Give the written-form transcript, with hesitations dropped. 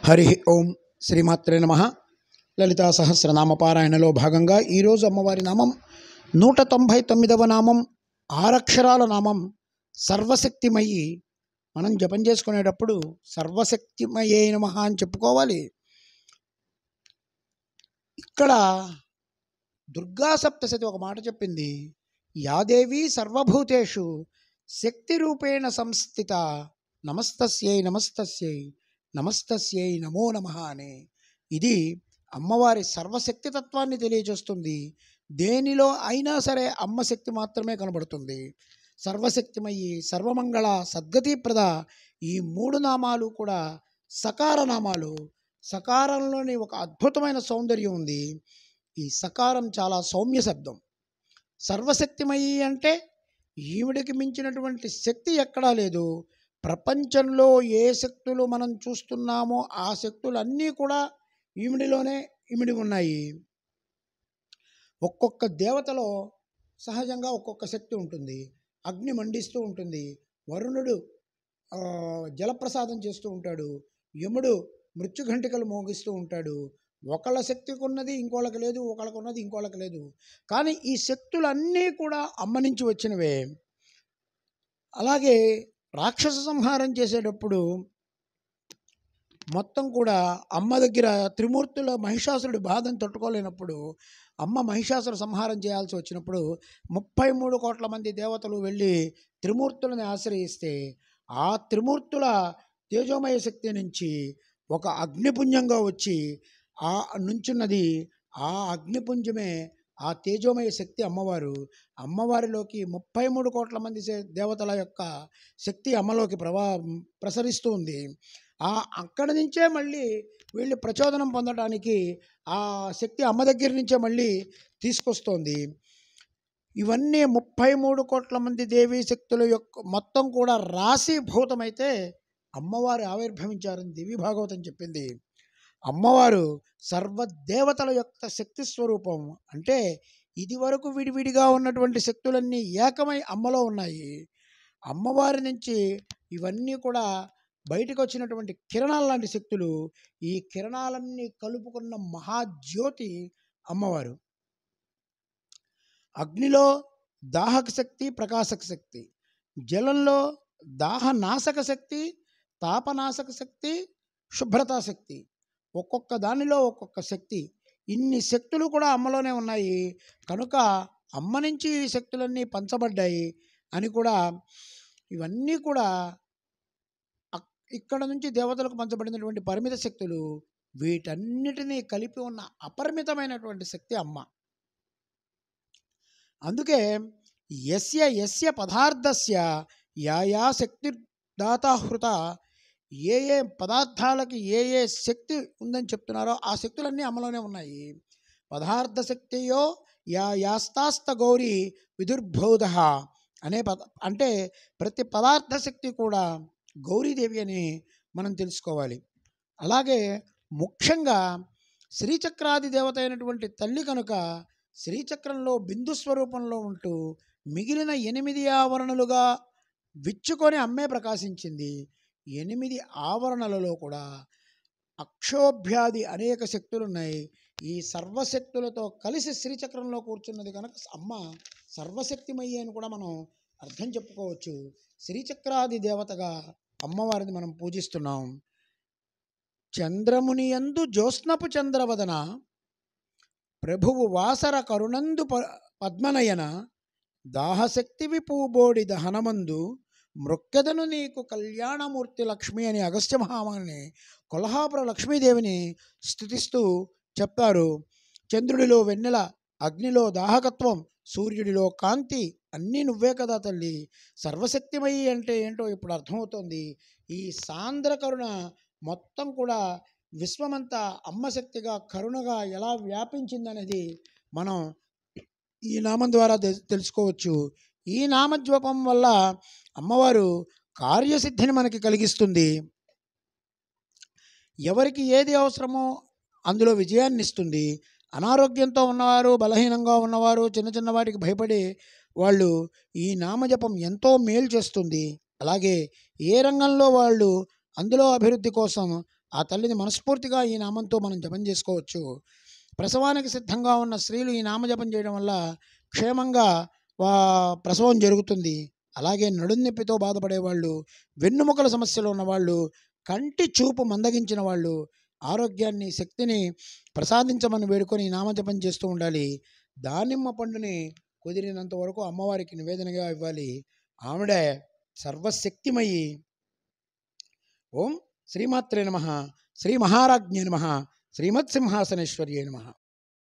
హరి ఓం శ్రీమాత్రే నమః. లలితా సహస్రనామ పారాయణలో భాగంగా ఈరోజు అమ్మవారి నామం 199వ నామం, 6 అక్షరాల నామం సర్వశక్తిమయి. మనం జపం చేసుకునేటప్పుడు సర్వశక్తిమయే నమః అని చెప్పుకోవాలి. ఇక్కడ దుర్గా సప్తశతి ఒక మాట చెప్పింది, యాదేవి సర్వభూతేషు శక్తి రూపేణ సంస్థిత నమస్తస్యై నమస్తస్యై నమస్తస్యై నమో నమః అని. ఇది అమ్మవారి సర్వశక్తి తత్వాన్ని తెలియజేస్తుంది. దేనిలో అయినా సరే అమ్మ శక్తి మాత్రమే కనబడుతుంది. సర్వశక్తిమయి, సర్వమంగళ, సద్గతిప్రద, ఈ 3 నామాలు కూడా సకార నామాలు. సకారంలోని ఒక అద్భుతమైన సౌందర్యం ఉంది. ఈ సకారం చాలా సౌమ్య శబ్దం. సర్వశక్తిమయి అంటే ఈవిడికి మించినటువంటి శక్తి ఎక్కడా లేదు. ప్రపంచంలో ఏ శక్తులు మనం చూస్తున్నామో ఆ శక్తులన్నీ కూడా ఈవిడిలోనే ఇమిడి ఉన్నాయి. ఒక్కొక్క దేవతలో సహజంగా ఒక్కొక్క శక్తి ఉంటుంది. అగ్ని మండిస్తూ ఉంటుంది, వరుణుడు జలప్రసాదం చేస్తూ ఉంటాడు, యముడు మృత్యుఘంటికలు మోగిస్తూ ఉంటాడు. ఒకళ్ళ శక్తికి ఉన్నది ఇంకోళ్ళకి లేదు, ఒకళ్ళకి ఉన్నది ఇంకోళ్ళకి లేదు. కానీ ఈ శక్తులన్నీ కూడా అమ్మ నుంచి వచ్చినవే. అలాగే రాక్షస సంహారం చేసేటప్పుడు మొత్తం కూడా అమ్మ దగ్గర త్రిమూర్తుల మహిషాసురుడి బాధను తట్టుకోలేనప్పుడు అమ్మ మహిషాసుర సంహారం చేయాల్సి వచ్చినప్పుడు 33 కోట్ల మంది దేవతలు వెళ్ళి త్రిమూర్తులను ఆశ్రయిస్తే ఆ త్రిమూర్తుల తేజోమయ శక్తి నుంచి ఒక అగ్నిపుంజంగా వచ్చి ఆ నుంచున్నది. ఆ అగ్నిపుంజమే ఆ తేజోమయ శక్తి అమ్మవారు. అమ్మవారిలోకి 33 కోట్ల మంది దేవతల యొక్క శక్తి అమ్మలోకి ప్రసరిస్తూ ఉంది. అక్కడి నుంచే మళ్ళీ వీళ్ళు ప్రచోదనం పొందడానికి ఆ శక్తి అమ్మ దగ్గర నుంచే మళ్ళీ తీసుకొస్తోంది. ఇవన్నీ 33 కోట్ల మంది దేవీ శక్తుల యొక్క మొత్తం కూడా రాశీభూతమైతే అమ్మవారు ఆవిర్భవించారని దేవీ భాగవతం చెప్పింది. అమ్మవారు సర్వదేవతల యొక్క శక్తి స్వరూపం. అంటే ఇది వరకు విడివిడిగా ఉన్నటువంటి శక్తులన్నీ ఏకమై అమ్మలో ఉన్నాయి. అమ్మవారి నుంచి ఇవన్నీ కూడా బయటకు వచ్చినటువంటి కిరణాల లాంటి శక్తులు. ఈ కిరణాలన్నీ కలుపుకున్న మహాజ్యోతి అమ్మవారు. అగ్నిలో దాహక శక్తి, ప్రకాశక శక్తి. జలంలో దాహనాశక శక్తి, తాపనాశక శక్తి, శుభ్రతా శక్తి. ఒక్కొక్క దానిలో ఒక్కొక్క శక్తి. ఇన్ని శక్తులు కూడా అమ్మలోనే ఉన్నాయి. కనుక అమ్మ నుంచి ఈ శక్తులన్నీ పంచబడ్డాయి అని కూడా, ఇవన్నీ కూడా ఇక్కడ నుంచి దేవతలకు పంచబడినటువంటి పరిమిత శక్తులు. వీటన్నిటినీ కలిపి ఉన్న అపరిమితమైనటువంటి శక్తి అమ్మ. అందుకే యస్య యస్య పదార్థస్య యా యా శక్తి దాతాహృత, ఏ ఏ పదార్థాలకి ఏ ఏ శక్తి ఉందని చెప్తున్నారో ఆ శక్తులన్నీ అమ్మలోనే ఉన్నాయి. పదార్థ శక్తియో యా యాస్తాస్త గౌరీ విదుర్బోధ అనే అంటే ప్రతి పదార్థ శక్తి కూడా గౌరీదేవి అని మనం తెలుసుకోవాలి. అలాగే ముఖ్యంగా శ్రీచక్రాది దేవత అయినటువంటి తల్లి కనుక శ్రీచక్రంలో బిందు స్వరూపంలో ఉంటూ మిగిలిన 8 ఆవరణలుగా విచ్చుకొని అమ్మే ప్రకాశించింది. 8 ఆవరణలలో కూడా అక్షోభ్యాది అనేక శక్తులు ఉన్నాయి. ఈ సర్వశక్తులతో కలిసి శ్రీచక్రంలో కూర్చున్నది కనుక అమ్మ సర్వశక్తిమయ్యి అని కూడా మనం అర్థం చెప్పుకోవచ్చు. శ్రీచక్రాది దేవతగా అమ్మవారిని మనం పూజిస్తున్నాం. చంద్రముని యందు జ్యోత్స్నపు చంద్రవదన, ప్రభువు వాసర కరుణందు పద్మనయన, దాహశక్తి విపూబోడి దహనమందు మృక్కెదను నీకు కళ్యాణమూర్తి లక్ష్మి అని అగస్త్య మహాముని కొల్హాపుర లక్ష్మీదేవిని స్తుతిస్తూ చెప్తారు. చంద్రుడిలో వెన్నెల, అగ్నిలో దాహకత్వం, సూర్యుడిలో కాంతి, అన్నీ నువ్వే కదా తల్లి. సర్వశక్తిమయి అంటే ఏంటో ఇప్పుడు అర్థమవుతోంది. ఈ సాంద్ర కరుణ మొత్తం కూడా విశ్వమంతా అమ్మశక్తిగా కరుణగా ఎలా వ్యాపించిందనేది మనం ఈ నామం ద్వారా తెలుసుకోవచ్చు. ఈ నామజపం వల్ల అమ్మవారు కార్యసిద్ధిని మనకి కలిగిస్తుంది. ఎవరికి ఏది అవసరమో అందులో విజయాన్ని ఇస్తుంది. అనారోగ్యంతో ఉన్నవారు, బలహీనంగా ఉన్నవారు, చిన్న చిన్న వాటికి భయపడి వాళ్ళు ఈ నామజపం ఎంతో మేలు చేస్తుంది. అలాగే ఏ రంగంలో వాళ్ళు అందులో అభివృద్ధి కోసం ఆ తల్లిని మనస్ఫూర్తిగా ఈ నామంతో మనం జపం చేసుకోవచ్చు. ప్రసవానికి సిద్ధంగా ఉన్న స్త్రీలు ఈ నామజపం చేయడం వల్ల క్షేమంగా ప్రసవం జరుగుతుంది. అలాగే నడునొప్పితో బాధపడేవాళ్ళు, వెన్నుముకల సమస్యలు ఉన్నవాళ్ళు, కంటి చూపు మందగించిన వాళ్ళు ఆరోగ్యాన్ని, శక్తిని ప్రసాదించమని వేడుకొని నామజపం చేస్తూ ఉండాలి. దానిమ్మ పండుని కుదిరినంత వరకు అమ్మవారికి నివేదనగా ఇవ్వాలి. ఆవిడే సర్వశక్తిమయి. ఓం శ్రీమాత్రే నమః, శ్రీ మహారాజ్ఞే నమః, శ్రీమత్సింహాసనేశ్వర్యే నమః.